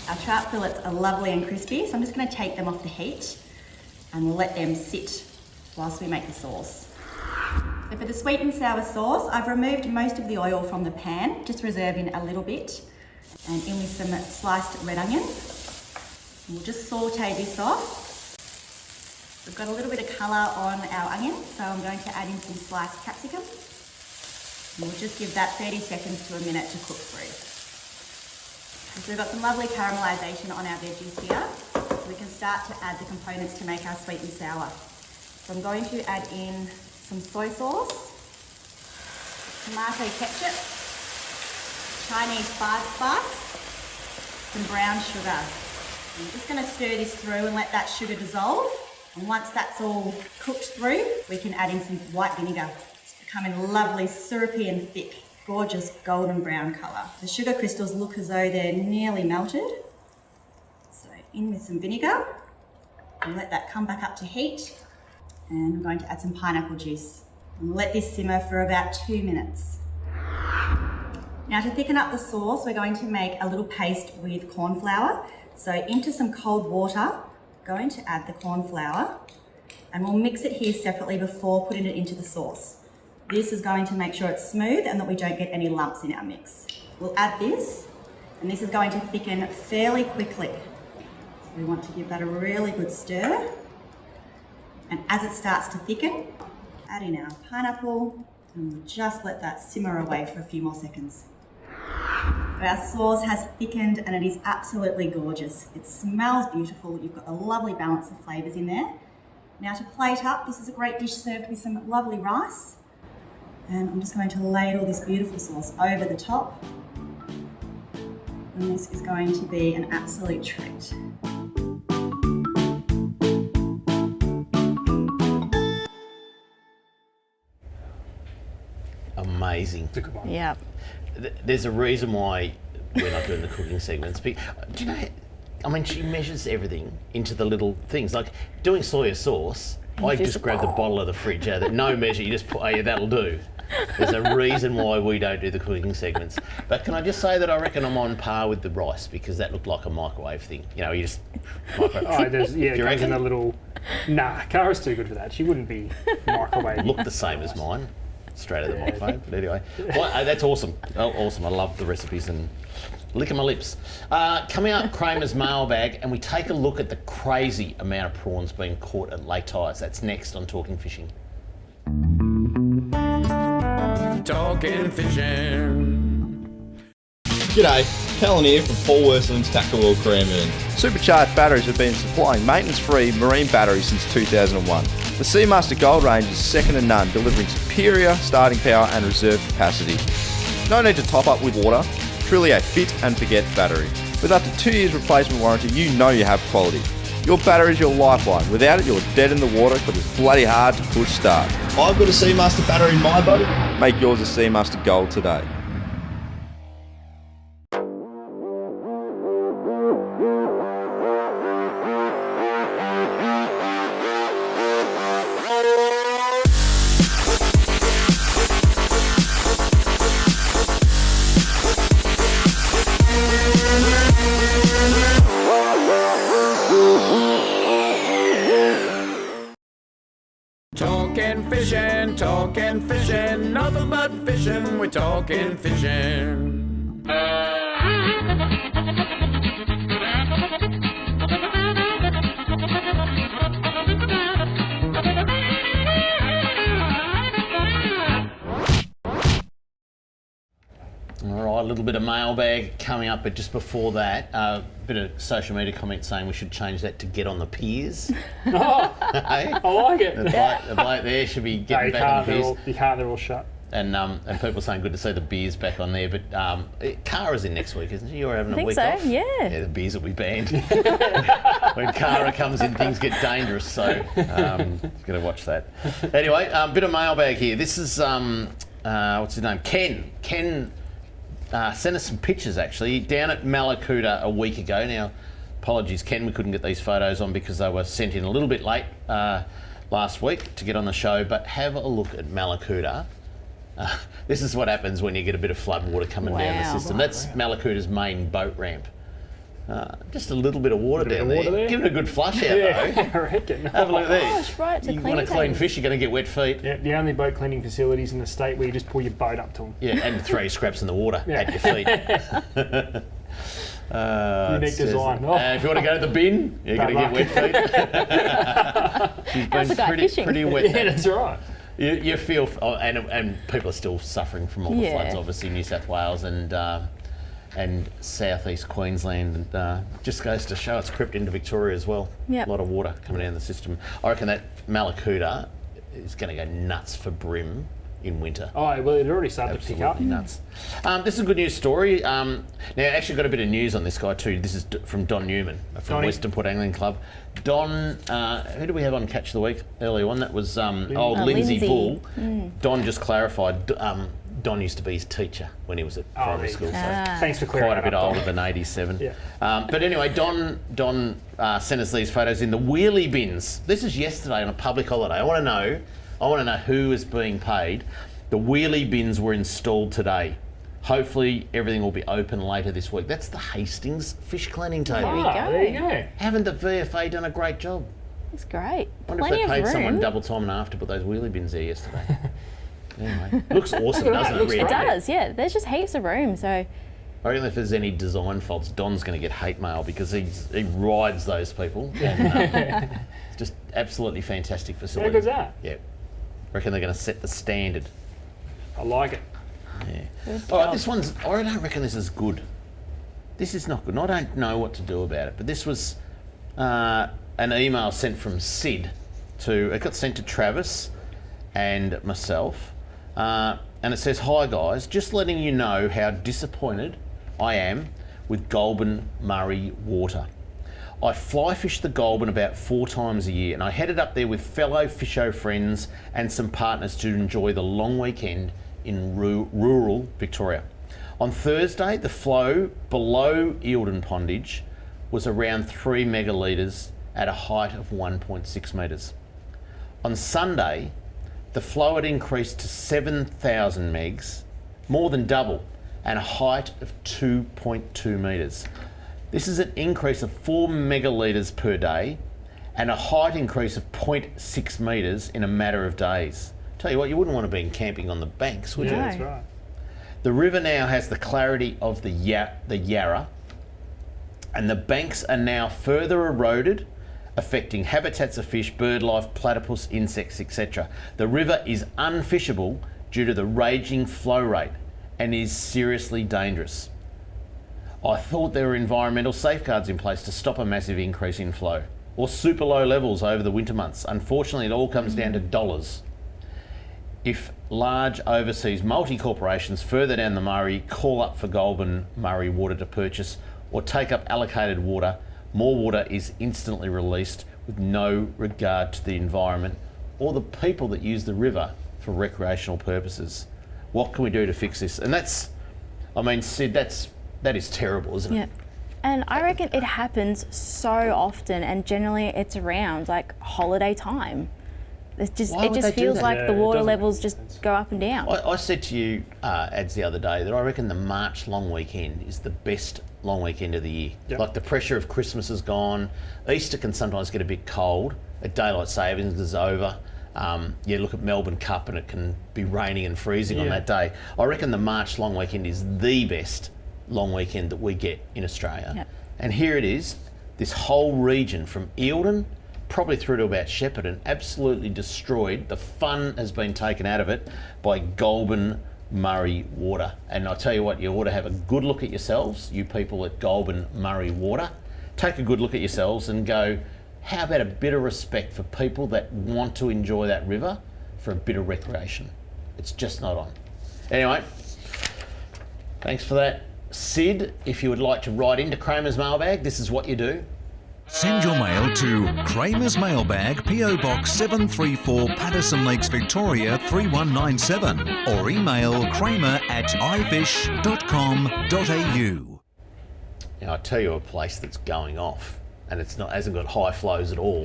Our trout fillets are lovely and crispy, so I'm just going to take them off the heat. and we'll let them sit whilst we make the sauce. So for the sweet and sour sauce, I've removed most of the oil from the pan, just reserving a little bit, and in with some sliced red onion. We'll just saute this off. We've got a little bit of colour on our onion, so I'm going to add in some sliced capsicum. And we'll just give that 30 seconds to a minute to cook through. So we've got some lovely caramelisation on our veggies here, so we can start to add the components to make our sweet and sour. So I'm going to add in some soy sauce, tomato ketchup, Chinese five spice, some brown sugar. I'm just going to stir this through and let that sugar dissolve. And once that's all cooked through, we can add in some white vinegar. It's becoming lovely, syrupy and thick, gorgeous golden brown colour. The sugar crystals look as though they're nearly melted. So in with some vinegar, and let that come back up to heat. And I'm going to add some pineapple juice. And we'll let this simmer for about 2 minutes. Now to thicken up the sauce, we're going to make a little paste with corn flour. So into some cold water, going to add the corn flour, and we'll mix it here separately before putting it into the sauce. This is going to make sure it's smooth and that we don't get any lumps in our mix. We'll add this, and this is going to thicken fairly quickly. So we want to give that a really good stir. And as it starts to thicken, add in our pineapple, and we'll just let that simmer away for a few more seconds. Our sauce has thickened and it is absolutely gorgeous. It smells beautiful. You've got a lovely balance of flavours in there. Now to plate up, this is a great dish served with some lovely rice. And I'm just going to ladle this beautiful sauce over the top. And this is going to be an absolute treat. Amazing. It's a good one. Yeah. There's a reason why we're not doing the cooking segments. Do you know, I mean, she measures everything into the little things. Like doing soya sauce, I just grab the bottle of the fridge out of it. No measure, you just put, oh yeah, that'll do. There's a reason why we don't do the cooking segments. But can I just say that I reckon I'm on par with the rice, because that looked like a microwave thing. You know, you just microwave. Oh, there's, yeah, Do you it comes in reckon? a little... Nah, Cara's too good for that. She wouldn't be microwave. Looked the same as mine. Straight out of the microphone, but anyway. Well, that's awesome. Oh, awesome. I love the recipes and licking my lips. Coming up, Kramer's Mailbag, and we take a look at the crazy amount of prawns being caught at Lake Tyers. That's next on Talking Fishing. Talking Fishing. G'day, Callan here from Paul Worsland's Tackle World Cranbourne. Supercharged batteries have been supplying maintenance-free marine batteries since 2001. The Seamaster Gold range is second to none, delivering superior starting power and reserve capacity. No need to top up with water, truly a fit and forget battery. With up to 2 years replacement warranty, you know you have quality. Your battery is your lifeline. Without it, you're dead in the water because it's bloody hard to push start. I've got a Seamaster battery in my boat. Make yours a Seamaster Gold today. Talking fishing, nothing but fishing, we're talking fishing. All right, a little bit of mailbag coming up, but just before that, a bit of social media comment saying we should change that to get on the piers. Oh, Hey? I like it. The bloke there should be getting back on the piers. You can't, they're all shut. And people saying good to see the beers back on there, but Cara's in next week, isn't she? You're having a week off. Yeah. Yeah, the beers will be banned. When Cara comes in, things get dangerous, so going to watch that. Anyway, bit of mailbag here. This is, what's his name? Ken. Ken sent us some pictures, actually, down at Malakuta a week ago. Now, apologies, Ken, we couldn't get these photos on because they were sent in a little bit late last week to get on the show, but have a look at Malakuta. This is what happens when you get a bit of flood water coming down the system. That's Malakuta's main boat ramp. Just a little bit of water down water there. Give it a good flush out, Yeah, though. I reckon. Have a look there. Gosh, right, it's a You clean want to clean tank. fish, you're going to get wet feet. Yeah, the only boat cleaning facilities in the state where you just pull your boat up to them. Yeah, and throw your scraps in the water Yeah. at your feet. Unique it says- design. if you want to go to the bin, you're going to get wet feet. She's How's the been guy fishing? pretty wet. Yeah, that's right. You feel, and people are still suffering from all the floods, obviously, New South Wales and southeast Queensland, and just goes to show it's crept into Victoria as well. Yep. A lot of water coming down the system. I reckon that Malakuta is going to go nuts for Brim in winter. Oh, well, it already started to pick up. Absolutely nuts. This is a good news story. Now, actually got a bit of news on this guy too. This is from Don Newman from Donnie. Western Port Angling Club. Don, who do we have on Catch the Week earlier on? That was Lindsay Bull. Don just clarified. Don used to be his teacher when he was at primary school. So Thanks for clearing quite a bit that up, older than 87. Yeah. But anyway, Don sent us these photos in the wheelie bins. This is yesterday on a public holiday. I want to know who is being paid. The wheelie bins were installed today. Hopefully everything will be open later this week. That's the Hastings fish cleaning table. There you go. Haven't the VFA done a great job? It's great. I wonder Plenty if they of paid someone room. double time and a half to put those wheelie bins there yesterday. Anyway, looks awesome, doesn't it? It Really? does, yeah. There's just heaps of room, so I reckon if there's any design faults, Don's going to get hate mail because he rides those people. And, it's just absolutely fantastic facility. How good's that? Yeah. I reckon they're going to set the standard. I like it. Yeah. All right, this one's. I don't reckon this is good. This is not good. And I don't know what to do about it. But this was an email sent from Sid it got sent to Travis and myself. And it says, "Hi guys, just letting you know how disappointed I am with Goulburn Murray water. I fly fish the Goulburn about 4 times a year, and I headed up there with fellow fisho friends and some partners to enjoy the long weekend in rural Victoria. On Thursday, the flow below Eildon Pondage was around 3 megalitres at a height of 1.6 metres. On Sunday, the flow had increased to 7,000 megs, more than double, and a height of 2.2 metres. This is an increase of 4 megalitres per day and a height increase of 0.6 metres in a matter of days. Tell you what, you wouldn't want to be camping on the banks, would you? That's right. The river now has the clarity of the Yarra, and the banks are now further eroded, affecting habitats of fish, bird life, platypus, insects, etc. The river is unfishable due to the raging flow rate and is seriously dangerous. I thought there were environmental safeguards in place to stop a massive increase in flow or super low levels over the winter months. Unfortunately, it all comes down to dollars. If large overseas multi-corporations further down the Murray call up for Goulburn Murray water to purchase or take up allocated water, more water is instantly released with no regard to the environment or the people that use the river for recreational purposes. What can we do to fix this? And that's, I mean, Sid, that is terrible, isn't it? yeah. And I reckon it happens so often, and generally it's around like holiday time. It just Why would they do feels that? like Yeah, the it water doesn't levels just go up and down. I said to you, Ads, the other day that I reckon the March long weekend is the best long weekend of the year. Yep. Like the pressure of Christmas is gone. Easter can sometimes get a bit cold. Daylight savings is over. You look at Melbourne Cup and it can be raining and freezing on Yeah. that day. I reckon the March long weekend is the best long weekend that we get in Australia. Yep. And here it is, this whole region from Eildon probably through to about Shepparton, absolutely destroyed. The fun has been taken out of it by Goulburn Murray water. And I tell you what, you ought to have a good look at yourselves, you people at Goulburn Murray water. Take a good look at yourselves and go, how about a bit of respect for people that want to enjoy that river for a bit of recreation? It's just not on. Anyway, thanks for that. Sid, if you would like to write into Kramer's Mailbag, this is what you do. Send your mail to Kramer's Mailbag, PO Box 734, Patterson Lakes, Victoria 3197, or email kramer@ifish.com.au. Now, I tell you a place that's going off, and hasn't got high flows at all,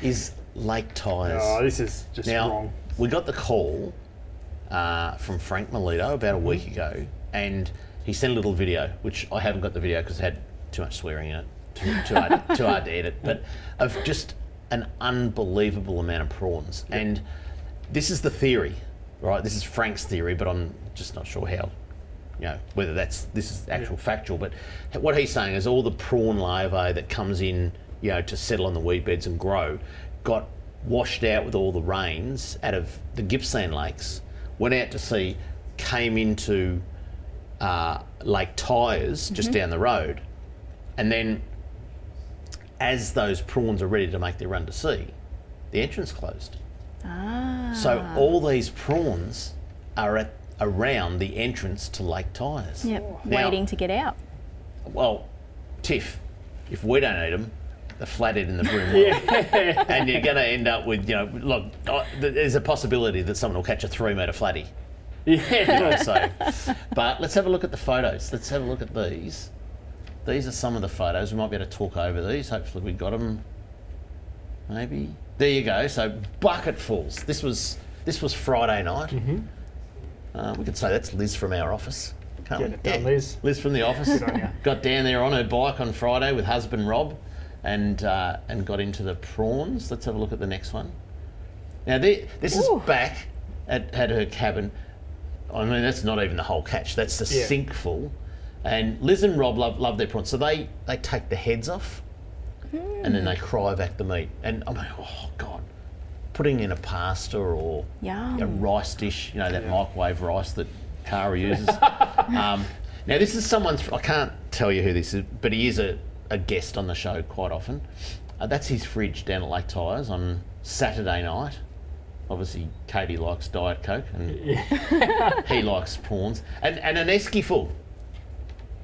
is Lake Tyers. Oh, this is just wrong. We got the call from Frank Melito about a week ago, and he sent a little video, which I haven't got the video because it had too much swearing in it, too hard to edit, but of just an unbelievable amount of prawns. And this is the theory, right? This is Frank's theory, but I'm just not sure how, whether this is actual factual. But what he's saying is all the prawn larvae that comes in, to settle on the weed beds and grow, got washed out with all the rains out of the Gippsland lakes, went out to sea, came into Lake Tyers just down the road, and then as those prawns are ready to make their run to sea, the entrance closed. So all these prawns are around the entrance to Lake Tyers. Yep, waiting to get out. Well, Tiff, if we don't eat them, the flathead in the Brim will. And you're going to end up with, look, there's a possibility that someone will catch a 3-metre flatty. But let's have a look at the photos. Let's have a look at these. These are some of the photos. We might be able to talk over these. Hopefully we got them. Maybe. There you go. So bucketfuls. This was Friday night. We could say that's Liz from our office. Can't we? Done, Liz. Liz from the office. Good on you. Got down there on her bike on Friday with husband Rob, and got into the prawns. Let's have a look at the next one. Now this is back at her cabin. I mean, that's not even the whole catch. That's the sink full. And Liz and Rob love their prawns. So they take the heads off and then they cryovac the meat. And I mean, oh God, putting in a pasta or a rice dish, that microwave rice that Cara uses. Now this is I can't tell you who this is, but he is a guest on the show quite often. That's his fridge down at Lake Tyers on Saturday night. Obviously, Katie likes Diet Coke and he likes prawns. And an esky full.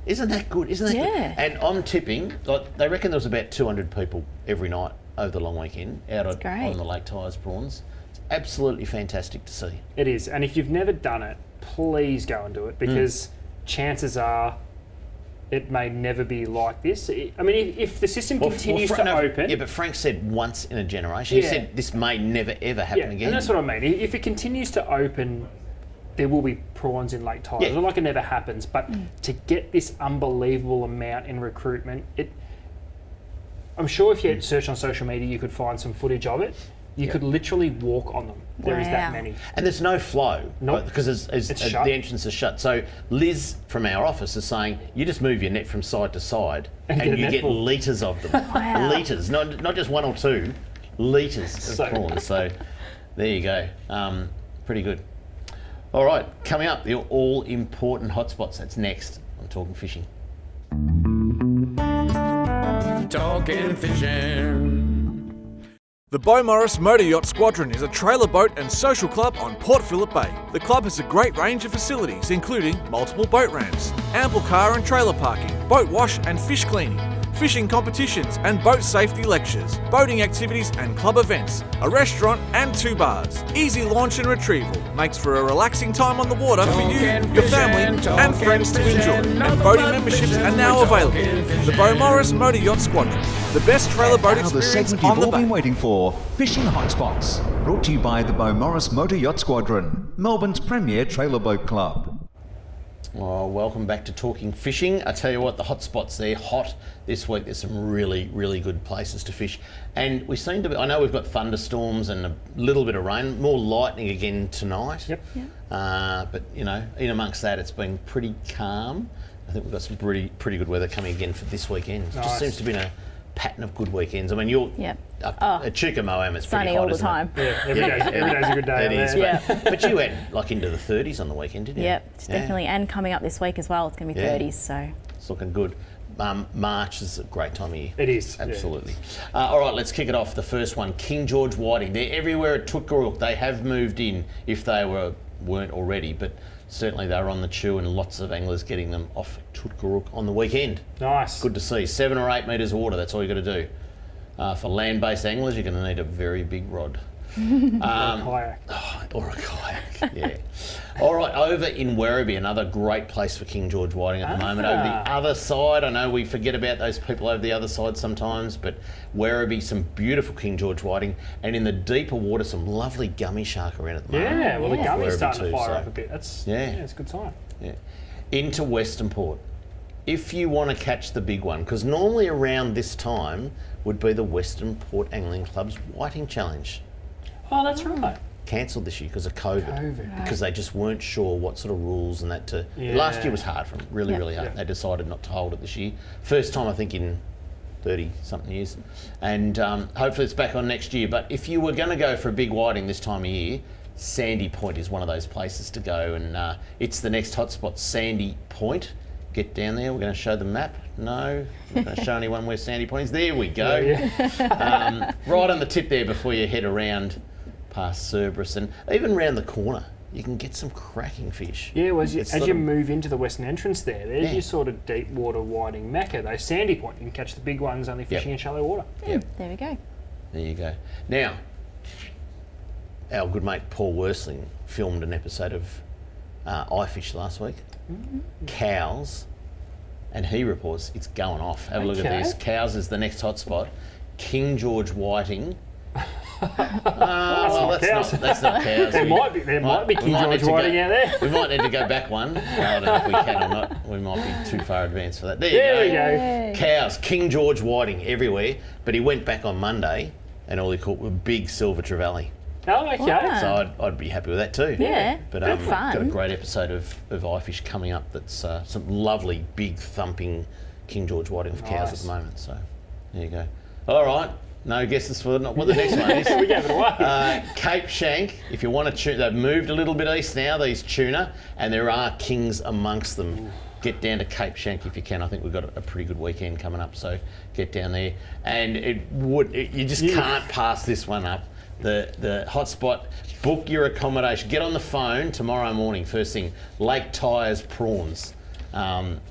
Isn't that good? Isn't that good? And I'm tipping, they reckon there was about 200 people every night over the long weekend out on the Lake Tyers prawns. It's absolutely fantastic to see. It is. And if you've never done it, please go and do it, because chances are it may never be like this. I mean, if the system continues to open... Yeah, but Frank said once in a generation. He said this may never, ever happen again. And that's what I mean. If it continues to open, there will be prawns in Lake Tyers. It's not like it never happens, but to get this unbelievable amount in recruitment, I'm sure if you search on social media, you could find some footage of it. You could literally walk on them. There is that many. And there's no flow, because it's the entrance is shut. So Liz from our office is saying, you just move your net from side to side and you get litres of them. Litres, not just one or two, litres of prawns. So there you go. Pretty good. All right, coming up, the all-important hotspots. That's next on Talking Fishing. Talking Fishing. The Beaumaris Motor Yacht Squadron is a trailer boat and social club on Port Phillip Bay. The club has a great range of facilities, including multiple boat ramps, ample car and trailer parking, boat wash and fish cleaning, fishing competitions and boat safety lectures, boating activities and club events, a restaurant and 2 bars. Easy launch and retrieval makes for a relaxing time on the water for you, your family and friends to enjoy. And boating memberships are now available. The Beaumaris Motor Yacht Squadron, the best trailer boat experience the segment on you've the all bay. been waiting for, Fishing Hotspots, brought to you by the Beaumaris Motor Yacht Squadron, Melbourne's premier trailer boat club. Oh, welcome back to Talking Fishing. I tell you what, the hotspots, they're hot this week. There's some really, really good places to fish. And we seem to be, I know we've got thunderstorms and a little bit of rain, more lightning again tonight. But, in amongst that, it's been pretty calm. I think we've got some pretty good weather coming again for this weekend. It just seems to be a pattern of good weekends. I mean, you're at Achuko, Moana, it's pretty sunny hot, all the isn't time. Every day's a good day. It is. But you went into the 30s on the weekend, didn't you? Yep, definitely. And coming up this week as well, it's going to be 30s. So it's looking good. March is a great time of year. It is. Absolutely. All right, let's kick it off. The first one, King George whiting. They're everywhere at Tutgaruk. They have moved in, if they weren't already, but certainly they're on the chew, and lots of anglers getting them off Tutgaruk on the weekend. Nice. Good to see. 7 or 8 metres of water, that's all you got to do. For land-based anglers, you're going to need a very big rod. Or a kayak. Or a kayak, yeah. All right, over in Werribee, another great place for King George whiting at the moment. Over the other side, I know we forget about those people over the other side sometimes, but Werribee, some beautiful King George whiting, and in the deeper water, some lovely gummy shark around at the moment. Yeah, well, the gummy's Werribee starting to too, fire up a bit. It's a good sign. Yeah. Into Western Port. if you want to catch the big one, because normally around this time would be the Western Port Angling Club's Whiting Challenge. Oh, that's right. Cancelled this year because of COVID. Because they just weren't sure what sort of rules and that to... Last year was hard for them, really hard. Yeah. They decided not to hold it this year. First time, I think, in 30-something years. And hopefully it's back on next year. But if you were going to go for a big whiting this time of year, Sandy Point is one of those places to go. And it's the next hotspot, Sandy Point. Get down there. We're going to show the map. No, I'm not going to show anyone where Sandy Point is. There we go. Right on the tip there before you head around past Cerberus, and even round the corner you can get some cracking fish. Yeah, well, as you move into the western entrance there's your sort of deep water whiting mecca. Those Sandy Point, you can catch the big ones only fishing in shallow water. There we go. There you go. Now, our good mate Paul Worsling filmed an episode of iFish last week. Cows, and he reports it's going off. Have a look at this. Cows is the next hotspot. King George whiting. That's not cows. There might be King George whiting out there. We might need to go back one. I don't know if we can or not. We might be too far advanced for that. There you go. Cows, King George whiting everywhere. But he went back on Monday and all he caught were big silver trevally. Oh, okay. Wow. So I'd be happy with that too. Yeah, But fun. got a great episode of iFish coming up that's some lovely, big, thumping King George whiting for cows at the moment. So there you go. All right. No guesses for what the next one is. We gave it away. Cape Shank. If you want to tune, they've moved a little bit east now, these tuna, and there are kings amongst them. Get down to Cape Shank if you can. I think we've got a pretty good weekend coming up, so get down there. And you just can't pass this one up. The hotspot, book your accommodation. Get on the phone tomorrow morning, first thing. Lake Tyers Prawns.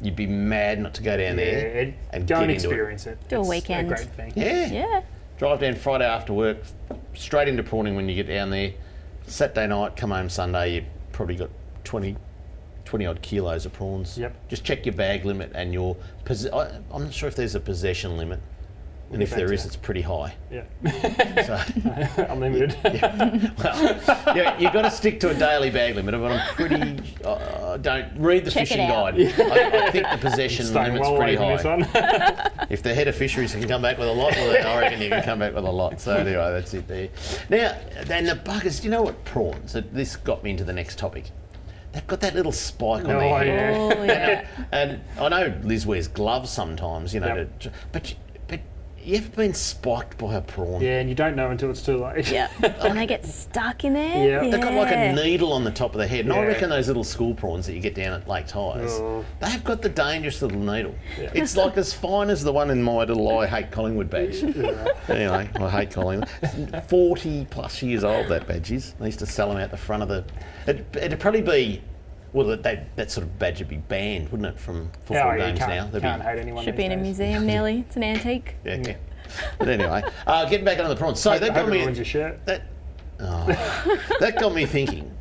You'd be mad not to go down there and go get and into experience it. Do a It's weekend. A great thing. Yeah. Drive down Friday after work, straight into prawning when you get down there. Saturday night, come home Sunday, you've probably got 20 odd kilos of prawns. Yep. Just check your bag limit and your... I'm not sure if there's a possession limit. And if there is, it's pretty high. Yeah. So, unlimited. Well, you've got to stick to a daily bag limit, but I'm pretty... don't read the Check fishing it out. guide. I think the possession limit's pretty high. If the head of fisheries can come back with a lot, well, I reckon you can come back with a lot. So anyway, that's it there. Now, then the buggers, you know what, prawns? This got me into the next topic. They've got that little spike on their head. Oh, yeah. And I know Liz wears gloves sometimes, you know, but you ever been spiked by a prawn? Yeah, and you don't know until it's too late. Yeah. And they get stuck in there. Yeah. They've got like a needle on the top of their head. And I reckon those little school prawns that you get down at Lake Tyers, they've got the dangerous little needle. Yeah. It's like as fine as the one in my little I Hate Collingwood badge. Anyway, I hate Collingwood. 40 plus years old, that badge is. They used to sell them out the front of the... It'd probably be... Well, that sort of badge would be banned, wouldn't it, from football games now? Can't hate anyone. Should be in a museum nearly. It's an antique. Yeah. But anyway, getting back on the prawns. So that got me. Your shirt. That got me thinking.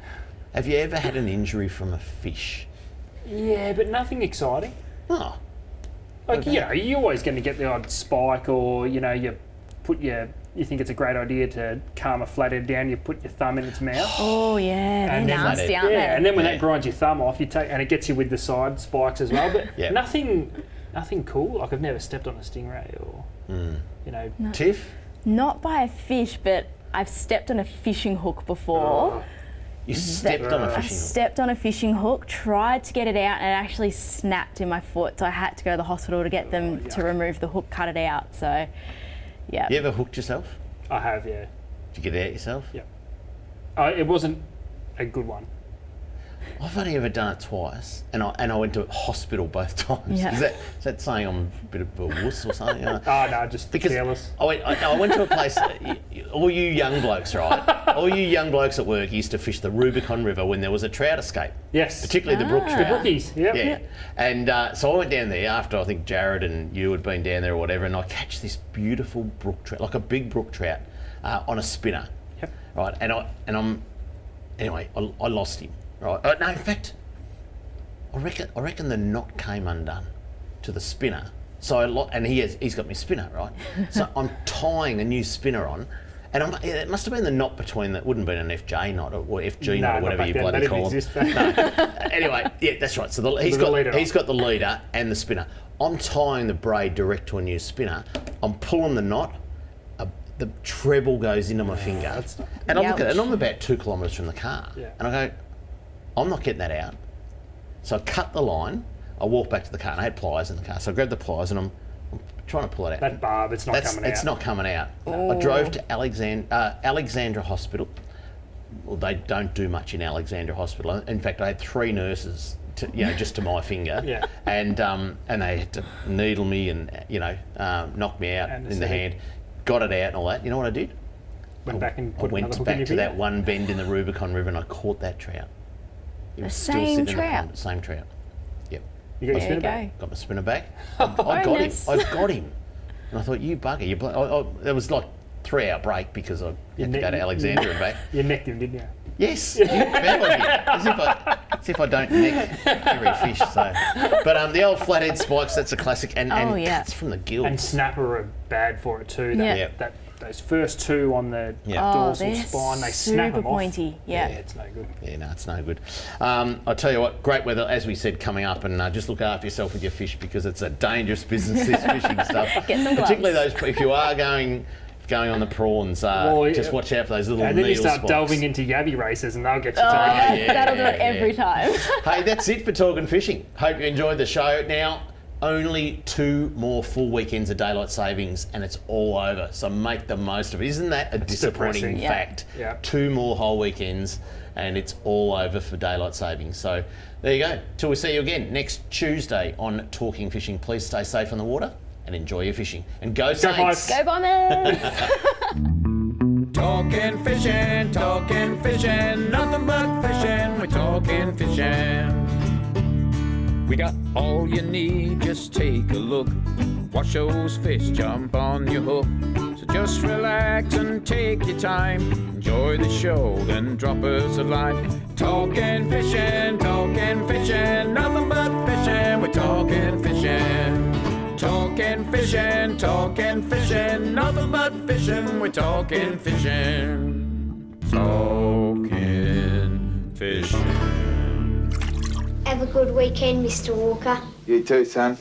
Have you ever had an injury from a fish? Yeah, but nothing exciting. Oh. Like, you're always going to get the odd spike, or you think it's a great idea to calm a flathead down, you put your thumb in its mouth. Oh yeah, they're nasty, aren't they? Yeah, and then when that grinds your thumb off, and it gets you with the side spikes as well. But nothing cool. Like I've never stepped on a stingray or Tiff? Not by a fish, but I've stepped on a fishing hook before. You stepped on a fishing hook? I stepped on a fishing hook, tried to get it out, and it actually snapped in my foot. So I had to go to the hospital to get them to remove the hook, cut it out. So. Yeah. You ever hooked yourself? I have, yeah. Did you get it out yourself? Yeah. It wasn't a good one. I've only ever done it twice, and I went to hospital both times. Yeah. Is that saying I'm a bit of a wuss or something? Oh no, just careless. I went to a place. All you young blokes, right? All you young blokes at work used to fish the Rubicon River when there was a trout escape. Yes. Particularly the brook trout. The brookies. Yep. Yeah. And so I went down there after I think Jared and you had been down there or whatever, and I catch this beautiful brook trout, like a big brook trout, on a spinner. Yep. Right. I lost him. Right. No, in fact, I reckon the knot came undone to the spinner. So he's got me spinner, right? So I'm tying a new spinner on, And it must have been the knot between that. Wouldn't have been an FJ knot or FG knot or whatever you bloody call them. Anyway, yeah, that's right. So he's got the leader and the spinner. I'm tying the braid direct to a new spinner. I'm pulling the knot. The treble goes into my finger, and I look at it, and I'm about 2 kilometres from the car, and I go, I'm not getting that out. So I cut the line. I walk back to the car, and I had pliers in the car. So I grabbed the pliers, and I'm trying to pull it out. That barb, it's not coming out. It's not coming out. I drove to Alexandra Hospital. Well, they don't do much in Alexandra Hospital. In fact, I had 3 nurses, just to my finger, and they had to needle me and knock me out in the hand. Got it out and all that. You know what I did? Went back to that one bend in the Rubicon River and I caught that trout. It was still sitting in the pond. Same trout. Yep. You got your spinner back? Got my spinner back. I got him. And I thought, you bugger. There was like 3-hour break because I had to go to Alexandria and back. You necked him, didn't you? Yes, you bet I did. As if I don't neck every fish. So, but the old flathead spikes, that's a classic, and it's from the gill. And snapper are bad for it too. Those first 2 on the dorsal spine, they snap them off. Pointy. Yeah, it's no good. Yeah, no, it's no good. I'll tell you what, great weather, as we said, coming up, and just look after yourself with your fish because it's a dangerous business, this fishing stuff. Get some gloves. Particularly those, if you are going on the prawns, just watch out for those little needle spikes. And then you start delving into Yabby races and they'll get you too. That'll do it every time. Hey, that's it for Talking Fishing. Hope you enjoyed the show. Now, only 2 more full weekends of daylight savings and it's all over. So make the most of it. Isn't that a disappointing fact? Yeah. 2 more whole weekends and it's all over for daylight savings. So there you go. Till we see you again next Tuesday on Talking Fishing. Please stay safe on the water and enjoy your fishing. And go Saints! Go Bombers! Talking fishing, nothing but fishing, we're talking fishing. We got all you need, just take a look. Watch those fish jump on your hook. So just relax and take your time. Enjoy the show, then drop us a line. Talking fishing, nothing but fishing, we're talking fishing. Talking fishing, nothing but fishing, we're talking fishing. Talking fishing. Have a good weekend, Mr. Walker. You too, son.